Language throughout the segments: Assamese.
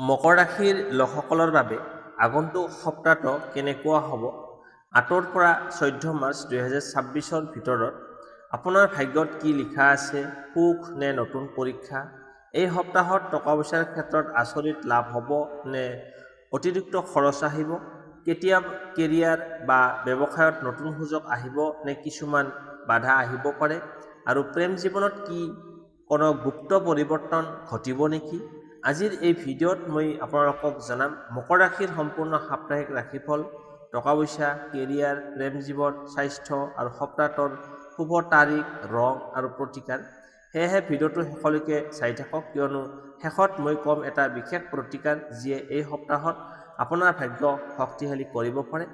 মকৰ ৰাশিৰ লোকসকলৰ বাবে আগন্তুক সপ্তাহটো কেনেকুৱা হ'ব? 8ৰ পৰা 14 মাৰ্চ 2026ৰ ভিতৰত আপোনাৰ ভাগ্যত কি লিখা আছে? সুখ নে নতুন পৰীক্ষা? এই সপ্তাহত টকা পইচাৰ ক্ষেত্ৰত আচৰিত লাভ হ'ব নে অতিৰিক্ত খৰচ আহিব? কেতিয়া কেৰিয়াৰ বা ব্যৱসায়ত নতুন সুযোগ আহিব নে কিছুমান বাধা আহিব পাৰে? আৰু প্ৰেম জীৱনত কি কোনো গুপ্ত পৰিৱৰ্তন ঘটিব নেকি? আজিৰ এই ভিডিঅ'ত মই আপোনালোকক জনাম মকৰ ৰাশিৰ সম্পূৰ্ণ সাপ্তাহিক ৰাশিফল, টকা পইচা, কেৰিয়াৰ, প্ৰেম জীৱন, স্বাস্থ্য আৰু সপ্তাহটোৰ শুভ তাৰিখ, ৰং আৰু প্ৰতিকাৰ। সেয়েহে ভিডিঅ'টো শেষলৈকে চাই থাকক, কিয়নো শেষত মই ক'ম এটা বিশেষ প্ৰতিকাৰ যিয়ে এই সপ্তাহত আপোনাৰ ভাগ্য শক্তিশালী কৰিব পাৰে।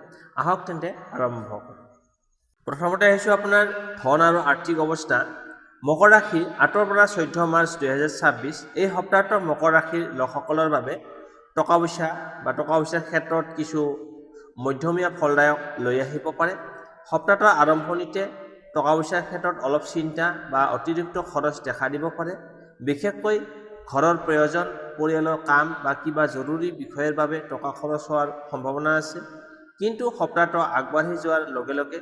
আহক তেন্তে আৰম্ভ কৰোঁ। প্ৰথমতে আহিছোঁ আপোনাৰ ধন আৰু আৰ্থিক অৱস্থা। মকৰ ৰাশি 8ৰ পৰা 14 মাৰ্চ 2026 এই সপ্তাহটো মকৰ ৰাশিৰ লোকসকলৰ বাবে টকা পইচাৰ ক্ষেত্ৰত কিছু মধ্যমীয়া ফলদায়ক লৈ আহিব পাৰে। সপ্তাহটোৰ আৰম্ভণিতে টকা পইচাৰ ক্ষেত্ৰত অলপ চিন্তা বা অতিৰিক্ত খৰচ দেখা দিব পাৰে। বিশেষকৈ ঘৰৰ প্ৰয়োজন, পৰিয়ালৰ কাম বা কিবা জৰুৰী বিষয়ৰ বাবে টকা খৰচ হোৱাৰ সম্ভাৱনা আছে। কিন্তু সপ্তাহটো আগবাঢ়ি যোৱাৰ লগে লগে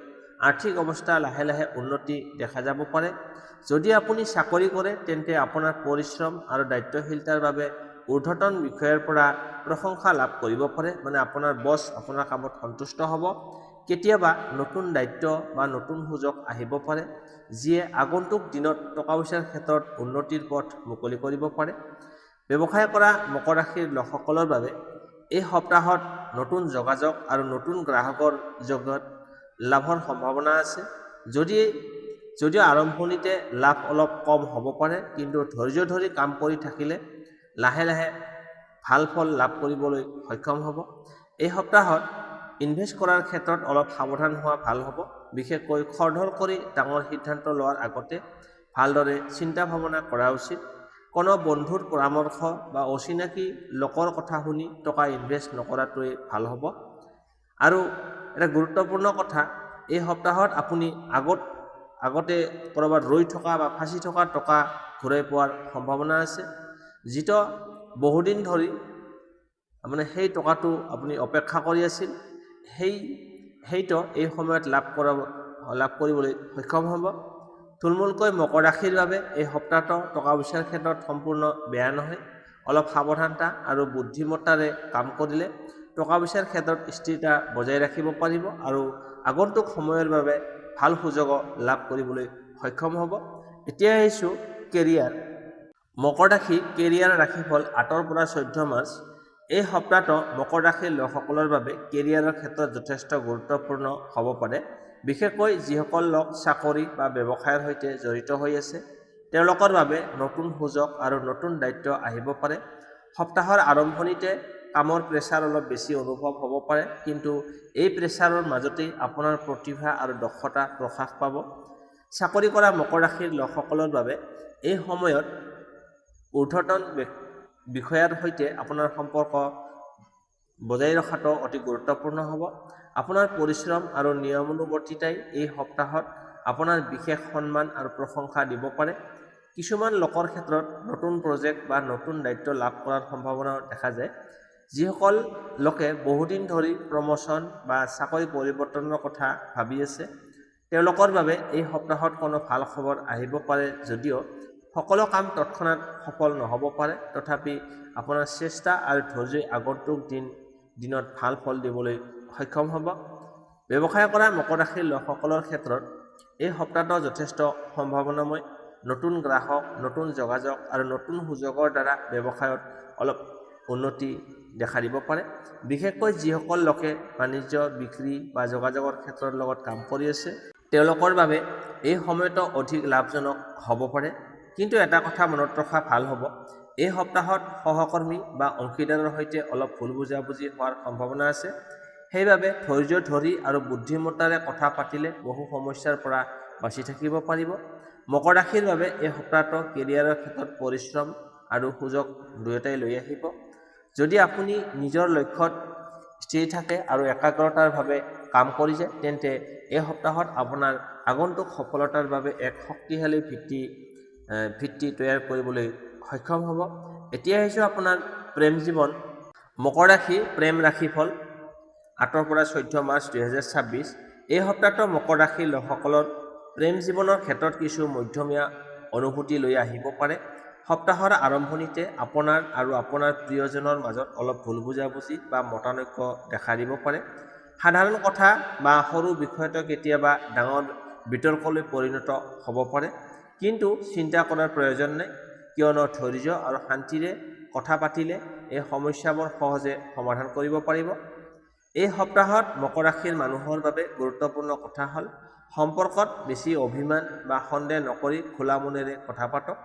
আৰ্থিক অৱস্থা লাহে লাহে উন্নতি দেখা যাব পাৰে। যদি আপুনি চাকৰি কৰে তেন্তে আপোনাৰ পৰিশ্ৰম আৰু দায়িত্বশীলতাৰ বাবে ঊৰ্ধ্বতন বিষয়ৰ পৰা প্ৰশংসা লাভ কৰিব পাৰে। আপোনাৰ বছ আপোনাৰ কামত সন্তুষ্ট হ'ব। কেতিয়াবা নতুন দায়িত্ব বা নতুন সুযোগ আহিব পাৰে, যিয়ে আগন্তুক দিনত টকা পইচাৰ ক্ষেত্ৰত উন্নতিৰ পথ মুকলি কৰিব পাৰে। ব্যৱসায় কৰা মকৰ ৰাশিৰ লোকসকলৰ বাবে এই সপ্তাহত নতুন যোগাযোগ আৰু নতুন গ্ৰাহকৰ জগত লাভৰ সম্ভাৱনা আছে। যদিও আৰম্ভণিতে লাভ অলপ কম হ'ব পাৰে, কিন্তু ধৈৰ্য ধৰি কাম কৰি থাকিলে লাহে লাহে ভাল ফল লাভ কৰিবলৈ সক্ষম হ'ব। এই সপ্তাহত ইনভেষ্ট কৰাৰ ক্ষেত্ৰত অলপ সাৱধান হোৱা ভাল হ'ব। বিশেষকৈ খৰধৰ কৰি ডাঙৰ সিদ্ধান্ত লোৱাৰ আগতে ভালদৰে চিন্তা ভাৱনা কৰা উচিত। কোনো বন্ধুৰ পৰামৰ্শ বা অচিনাকি লোকৰ কথা শুনি টকা ইনভেষ্ট নকৰাটোৱে ভাল হ'ব। আৰু এটা গুৰুত্বপূৰ্ণ কথা, এই সপ্তাহত আপুনি আগতে ক'ৰবাত ৰৈ থকা বা ফাঁচি থকা টকা ঘূৰাই পোৱাৰ সম্ভাৱনা আছে। যিটো বহুদিন ধৰি সেই টকাটো আপুনি অপেক্ষা কৰি আছিল, সেইটো এই সময়ত লাভ কৰিবলৈ সক্ষম হ'ব। থুলমূলকৈ মকৰ ৰাশিৰ বাবে এই সপ্তাহটো টকা পইচাৰ ক্ষেত্ৰত সম্পূৰ্ণ বেয়া নহয়। অলপ সাৱধানতা আৰু বুদ্ধিমত্তাৰে কাম কৰিলে টকা পইচাৰ ক্ষেত্ৰত স্থিৰতা বজাই ৰাখিব পাৰিব আৰু আগন্তুক সময়ৰ বাবে ভাল সুযোগ লাভ কৰিবলৈ সক্ষম হ'ব। এতিয়া আহিছোঁ কেৰিয়াৰ। মকৰ ৰাশি কেৰিয়াৰ ৰাশিফল 8ৰ পৰা 14 মাৰ্চ এই সপ্তাহটো মকৰ ৰাশিৰ লোকসকলৰ বাবে কেৰিয়াৰৰ ক্ষেত্ৰত যথেষ্ট গুৰুত্বপূৰ্ণ হ'ব পাৰে। বিশেষকৈ যিসকল লোক চাকৰি বা ব্যৱসায়ৰ সৈতে জড়িত হৈ আছে, তেওঁলোকৰ বাবে নতুন সুযোগ আৰু নতুন দায়িত্ব আহিব পাৰে। সপ্তাহৰ আৰম্ভণিতে কামৰ প্ৰেছাৰ অলপ বেছি অনুভৱ হ'ব পাৰে, কিন্তু এই প্ৰেছাৰৰ মাজতেই আপোনাৰ প্ৰতিভা আৰু দক্ষতা প্ৰকাশ পাব। চাকৰি কৰা মকৰ ৰাশিৰ লোকসকলৰ বাবে এই সময়ত ঊৰ্ধ্বতন বিষয়াৰ সৈতে আপোনাৰ সম্পৰ্ক বজাই ৰখাটো অতি গুৰুত্বপূৰ্ণ হ'ব। আপোনাৰ পৰিশ্ৰম আৰু নিয়মানুৱৰ্তিতাই এই সপ্তাহত আপোনাৰ বিশেষ সন্মান আৰু প্ৰশংসা দিব পাৰে। কিছুমান লোকৰ ক্ষেত্ৰত নতুন প্ৰজেক্ট বা নতুন দায়িত্ব লাভ কৰাৰ সম্ভাৱনা দেখা যায়। যিসকল লোকে বহুদিন ধৰি প্ৰমোচন বা চাকৰি পৰিৱৰ্তনৰ কথা ভাবি আছে, তেওঁলোকৰ বাবে এই সপ্তাহত কোনো ভাল খবৰ আহিব পাৰে। যদিও সকলো কাম তৎক্ষণাত সফল নহ'ব পাৰে, তথাপি আপোনাৰ চেষ্টা আৰু ধৈৰ্যই আগন্তুক দিনত ভাল ফল দিবলৈ সক্ষম হ'ব। ব্যৱসায় কৰা মকৰ ৰাশিৰ লোকসকলৰ ক্ষেত্ৰত এই সপ্তাহটো যথেষ্ট সম্ভাৱনাময়। নতুন গ্ৰাহক, নতুন যোগাযোগ আৰু নতুন সুযোগৰ দ্বাৰা ব্যৱসায়ত অলপ উন্নতি দেখা দিব পাৰে। বিশেষকৈ যিসকল লোকে বাণিজ্য, বিক্ৰী বা যোগাযোগৰ ক্ষেত্ৰৰ লগত কাম কৰি আছে, তেওঁলোকৰ বাবে এই সময়টো অধিক লাভজনক হ'ব পাৰে। কিন্তু এটা কথা মনত ৰখা ভাল হ'ব, এই সপ্তাহত সহকৰ্মী বা অংশীদাৰৰ সৈতে অলপ ভুল বুজাবুজি হোৱাৰ সম্ভাৱনা আছে। সেইবাবে ধৈৰ্য ধৰি আৰু বুদ্ধিমত্তাৰে কথা পাতিলে বহু সমস্যাৰ পৰা বাচি থাকিব পাৰিব। মকৰ ৰাশিৰ বাবে এই সপ্তাহটো কেৰিয়াৰৰ ক্ষেত্ৰত পৰিশ্ৰম আৰু সুযোগ দুয়োটাই লৈ আহিব। যদি আপুনি নিজৰ লক্ষ্যত স্থিৰ থাকে আৰু একাগ্ৰতাৰভাৱে কাম কৰি যায়, তেন্তে এই সপ্তাহত আপোনাৰ আগন্তুক সফলতাৰ বাবে এক শক্তিশালী ভিত্তি তৈয়াৰ কৰিবলৈ সক্ষম হ'ব। এতিয়া আহিছোঁ আপোনাৰ প্ৰেম জীৱন। মকৰ ৰাশি প্ৰেম ৰাশিফল 8 পৰা 14 মাৰ্চ 2026। এই সপ্তাহটো মকৰ ৰাশিৰ লোকসকলৰ প্ৰেম জীৱনৰ ক্ষেত্ৰত কিছু মধ্যমীয়া অনুভূতি লৈ আহিব পাৰে। সপ্তাহৰ আৰম্ভণিতে আপোনাৰ আৰু আপোনাৰ প্ৰিয়জনৰ মাজত অলপ ভুল বুজাবুজি বা মতানৈক্য দেখা দিব পাৰে। সাধাৰণ কথা বা সৰু বিষয়টো কেতিয়াবা ডাঙৰ বিতৰ্কলৈ পৰিণত হ'ব পাৰে, কিন্তু চিন্তা কৰাৰ প্ৰয়োজন নাই, কিয়নো ধৈৰ্য আৰু শান্তিৰে কথা পাতিলে এই সমস্যাবোৰ সহজে সমাধান কৰিব পাৰিব। এই সপ্তাহত মকৰ ৰাশিৰ মানুহৰ বাবে গুৰুত্বপূৰ্ণ কথা হ'ল সম্পৰ্কত বেছি অভিমান বা সন্দেহ নকৰি খোলা মনেৰে কথা পাতক।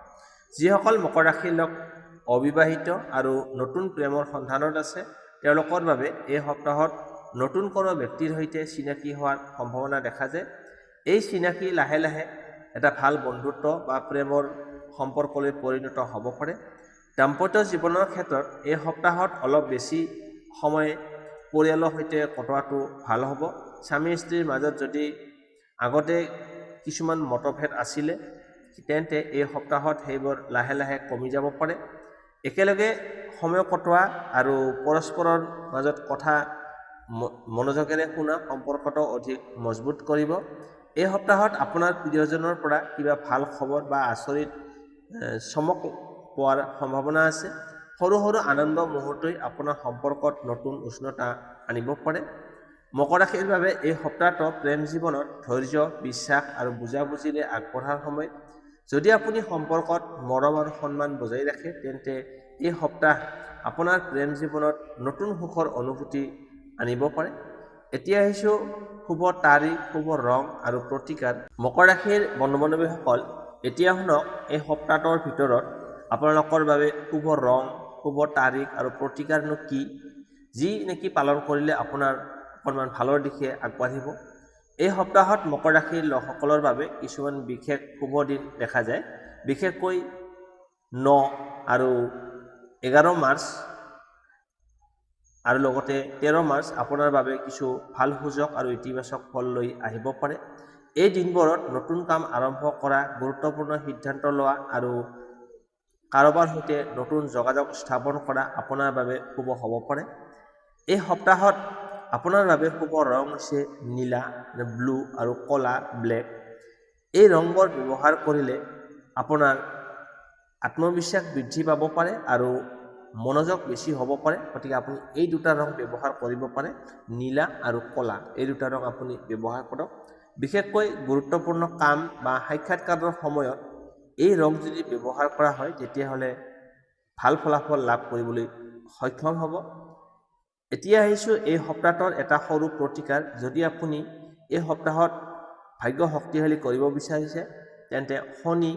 যিসকল মকৰ ৰাশিৰ লোক অবিবাহিত আৰু নতুন প্ৰেমৰ সন্ধানত আছে, তেওঁলোকৰ বাবে এই সপ্তাহত নতুন কোনো ব্যক্তিৰ সৈতে চিনাকি হোৱাৰ সম্ভাৱনা দেখা যায়। এই চিনাকি লাহে লাহে এটা ভাল বন্ধুত্ব বা প্ৰেমৰ সম্পৰ্কলৈ পৰিণত হ'ব পাৰে। দাম্পত্য জীৱনৰ ক্ষেত্ৰত এই সপ্তাহত অলপ বেছি সময় পৰিয়ালৰ সৈতে কটোৱাটো ভাল হ'ব। স্বামী স্ত্ৰীৰ মাজত যদি আগতে কিছুমান মতভেদ আছিলে, তেন্তে এই সপ্তাহত সেইবোৰ লাহে লাহে কমি যাব পাৰে। একেলগে সময় কটোৱা আৰু পৰস্পৰৰ মাজত কথা মনোযোগেৰে শুনা সম্পৰ্কটো অধিক মজবুত কৰিব। এই সপ্তাহত আপোনাৰ প্ৰিয়জনৰ পৰা কিবা ভাল খবৰ বা আচৰিত চমক পোৱাৰ সম্ভাৱনা আছে। সৰু সৰু আনন্দ মুহূৰ্তই আপোনাৰ সম্পৰ্কত নতুন উষ্ণতা আনিব পাৰে। মকৰ ৰাশিৰ বাবে এই সপ্তাহটো প্ৰেম জীৱনত ধৈৰ্য, বিশ্বাস আৰু বুজাবুজিৰে আগবঢ়াৰ সময়। যদি আপুনি সম্পৰ্কত মৰম আৰু সন্মান বজাই ৰাখে, তেন্তে এই সপ্তাহ আপোনাৰ প্ৰেম জীৱনত নতুন সুখৰ অনুভূতি আনিব পাৰে। এতিয়া আহিছোঁ শুভ তাৰিখ, শুভ ৰং আৰু প্ৰতিকাৰ। মকৰ ৰাশিৰ বন্ধু বান্ধৱীসকল, এতিয়া শুনক এই সপ্তাহটোৰ ভিতৰত আপোনালোকৰ বাবে শুভ ৰং, শুভ তাৰিখ আৰু প্ৰতিকাৰনো কি, যি নেকি পালন কৰিলে আপোনাৰ অকণমান ভালৰ দিশে আগবাঢ়িব। এই সপ্তাহত মকৰ ৰাশিৰ লোকসকলৰ বাবে কিছুমান বিশেষ শুভ দিন দেখা যায়। বিশেষকৈ 9 আৰু 11 মাৰ্চ আৰু লগতে 13 মাৰ্চ আপোনাৰ বাবে কিছু ভাল সুযোগ আৰু ইতিবাচক ফল লৈ আহিব পাৰে। এই দিনবোৰত নতুন কাম আৰম্ভ কৰা, গুৰুত্বপূৰ্ণ সিদ্ধান্ত লোৱা আৰু কাৰোবাৰ সৈতে নতুন যোগাযোগ স্থাপন কৰা আপোনাৰ বাবে শুভ হ'ব পাৰে। এই সপ্তাহত আপোনাৰ বাবে শুভ ৰং হৈছে নীলা, ব্লু আৰু ক'লা, ব্লেক। এই ৰংবোৰ ব্যৱহাৰ কৰিলে আপোনাৰ আত্মবিশ্বাস বৃদ্ধি পাব পাৰে আৰু মনোযোগ বেছি হ'ব পাৰে। গতিকে আপুনি এই দুটা ৰং ব্যৱহাৰ কৰিব পাৰে, নীলা আৰু ক'লা। এই দুটা ৰং আপুনি ব্যৱহাৰ কৰক। বিশেষকৈ গুৰুত্বপূৰ্ণ কাম বা সাক্ষাৎকাৰৰ সময়ত এই ৰং যদি ব্যৱহাৰ কৰা হয়, তেতিয়াহ'লে ভাল ফলাফল লাভ কৰিবলৈ সক্ষম হ'ব। এতিয়া আহিছোঁ এই সপ্তাহটোৰ এটা সৰু প্ৰতিকাৰ। যদি আপুনি এই সপ্তাহত ভাগ্য শক্তিশালী কৰিব বিচাৰিছে, তেন্তে শনি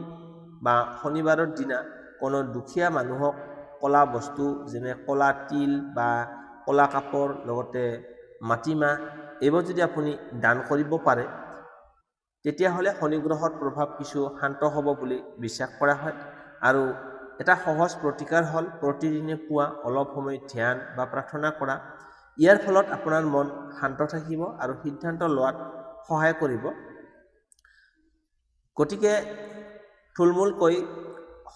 বা শনিবাৰৰ দিনা কোনো দুখীয়া মানুহক ক'লা বস্তু যেনে ক'লা তিল বা ক'লা কাপোৰ, লগতে মাটিমাহ, এইবোৰ যদি আপুনি দান কৰিব পাৰে, তেতিয়াহ'লে শনি গ্ৰহৰ প্ৰভাৱ কিছু শান্ত হ'ব বুলি বিশ্বাস কৰা হয়। আৰু এটা সহজ প্ৰতিকাৰ হ'ল প্ৰতিদিনে পুৱা অলপ সময় ধ্যান বা প্ৰাৰ্থনা কৰা। ইয়াৰ ফলত আপোনাৰ মন শান্ত থাকিব আৰু সিদ্ধান্ত লোৱাত সহায় কৰিব। গতিকে থুলমূলকৈ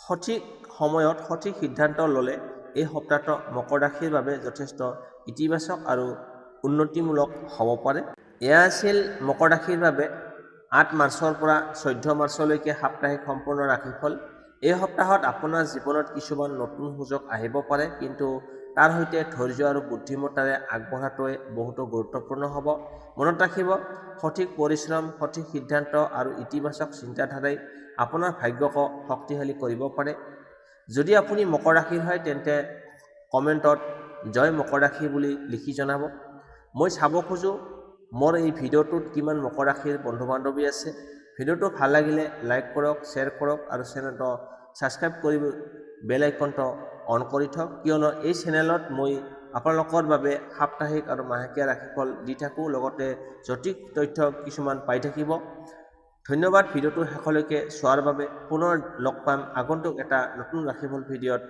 সঠিক সময়ত সঠিক সিদ্ধান্ত ল'লে এই সপ্তাহটো মকৰ ৰাশিৰ বাবে যথেষ্ট ইতিবাচক আৰু উন্নতিমূলক হ'ব পাৰে। এয়া আছিল মকৰ ৰাশিৰ বাবে 8 মাৰ্চৰ পৰা 14 মাৰ্চলৈকে সাপ্তাহিক সম্পূৰ্ণ ৰাশিফল। এই সপ্তাহত আপোনাৰ জীৱনত কিছুমান নতুন সুযোগ আহিব পাৰে, কিন্তু তাৰ সৈতে ধৈৰ্য আৰু বুদ্ধিমত্তাৰে আগবঢ়াটোৱে বহুতো গুৰুত্বপূৰ্ণ হ'ব। মনত ৰাখিব, সঠিক পৰিশ্ৰম, সঠিক সিদ্ধান্ত আৰু ইতিবাচক চিন্তাধাৰাই আপোনাৰ ভাগ্যক শক্তিশালী কৰিব পাৰে। যদি আপুনি মকৰ ৰাশিৰ হয়, তেন্তে কমেণ্টত জয় মকৰ ৰাশি বুলি লিখি জনাব। মই চাব খোজোঁ মোৰ এই ভিডিঅ'টোত কিমান মকৰ ৰাশিৰ বন্ধু বান্ধৱী আছে। ভিডিঅ'টো ভাল লাগিলে লাইক কৰক, শ্বেয়াৰ কৰক আৰু চেনেলটো ছাবস্ক্ৰাইব কৰি বেল আইকনটো অন কৰি থওক, কিয়নো এই চেনেলত মই আপোনালোকৰ বাবে সাপ্তাহিক আৰু মাহেকীয়া ৰাশিফল দি থাকোঁ, লগতে সঠিক তথ্য কিছুমান পাই থাকিব। ধন্যবাদ ভিডিঅ'টো শেষলৈকে চোৱাৰ বাবে। পুনৰ লগ পাম আগন্তুক এটা নতুন ৰাশিফল ভিডিঅ'ত।